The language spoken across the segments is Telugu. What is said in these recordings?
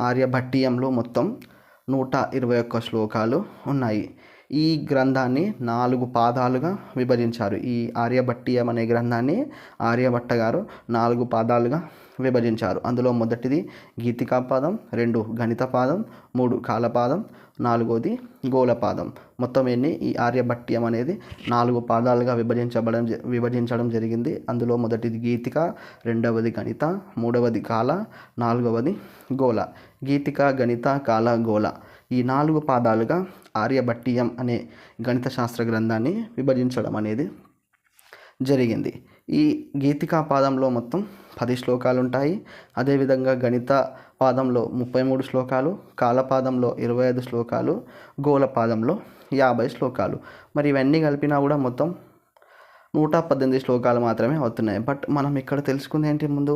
ఆర్యభట్టీయంలో మొత్తం 121 శ్లోకాలు ఉన్నాయి. ఈ గ్రంథాన్ని 4 పాదాలుగా విభజించారు. ఈ ఆర్యభట్టీయం అనే గ్రంథాన్ని ఆర్యభట్ట గారు 4 పాదాలుగా విభజించారు. అందులో మొదటిది గీతికాపాదం, 2 గణితపాదం, 3 కాలపాదం, 4వది గోళపాదం. మొత్తం ఎన్ని ఈ ఆర్యభట్టీయం అనేది 4 పాదాలుగా విభజించడం జరిగింది. అందులో మొదటిది గీతిక, 2వది గణిత, 3వది కాల, 4వది గోళ. గీతిక, గణిత, కాల, గోళ ఈ 4 పాదాలుగా ఆర్యభట్టీయం అనే గణిత శాస్త్ర గ్రంథాన్ని విభజించడం అనేది జరిగింది. ఈ గీతికా పాదంలో మొత్తం 10 శ్లోకాలు ఉంటాయి. అదేవిధంగా గణిత పాదంలో 33 శ్లోకాలు, కాలపాదంలో 25 శ్లోకాలు, గోళపాదంలో 50 శ్లోకాలు. మరి ఇవన్నీ కలిపినా కూడా మొత్తం 118 శ్లోకాలు మాత్రమే అవుతున్నాయి. బట్ మనం ఇక్కడ తెలుసుకుంది ఏంటి, ముందు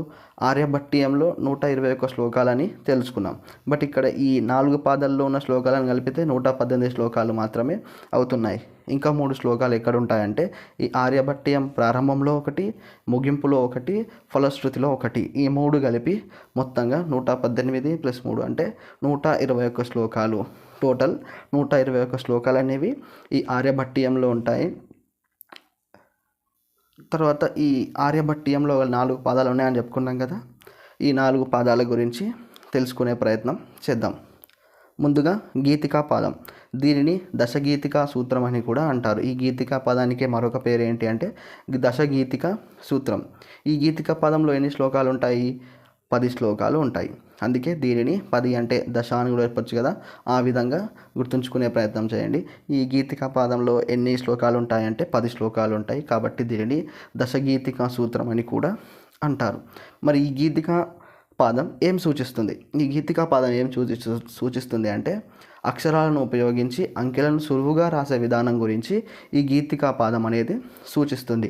ఆర్యభట్టీయంలో 121 శ్లోకాలని తెలుసుకున్నాం. బట్ ఇక్కడ ఈ 4 పాదాల్లో ఉన్న శ్లోకాలను కలిపితే 118 శ్లోకాలు మాత్రమే అవుతున్నాయి. ఇంకా 3 శ్లోకాలు ఎక్కడ ఉంటాయంటే ఈ ఆర్యభట్టీయం ప్రారంభంలో ఒకటి, ముగింపులో ఒకటి, ఫలశ్రుతిలో ఒకటి. ఈ 3 కలిపి మొత్తంగా 118 + 3 అంటే 121 శ్లోకాలు. టోటల్ 121 శ్లోకాలు అనేవి ఈ ఆర్యభట్టీయంలో ఉంటాయి. తర్వాత ఈ ఆర్యభట్టీయంలో 4 పాదాలు ఉన్నాయని చెప్పుకున్నాం కదా. ఈ 4 పాదాల గురించి తెలుసుకునే ప్రయత్నం చేద్దాం. ముందుగా గీతికా పాదం. దీనిని దశగీతికా సూత్రం అని కూడా అంటారు. ఈ గీతికా పదానికే మరొక పేరు ఏంటి అంటే దశగీతిక సూత్రం. ఈ గీతికా పదంలో ఎన్ని శ్లోకాలు ఉంటాయి? 10 శ్లోకాలు ఉంటాయి. అందుకే దీనిని 10 అంటే దశ అని కూడా చెప్పొచ్చు కదా. ఆ విధంగా గుర్తుంచుకునే ప్రయత్నం చేయండి. ఈ గీతికా పాదంలో ఎన్ని శ్లోకాలు ఉంటాయంటే 10 శ్లోకాలు ఉంటాయి. కాబట్టి దీనిని దశగీతికా సూత్రం అని కూడా అంటారు. మరి ఈ గీతికా పాదం ఏం సూచిస్తుంది? ఈ గీతికా పాదం ఏం సూచిస్తుంది అంటే అక్షరాలను ఉపయోగించి అంకెలను సులువుగా రాసే విధానం గురించి ఈ గీతికా పాదం అనేది సూచిస్తుంది.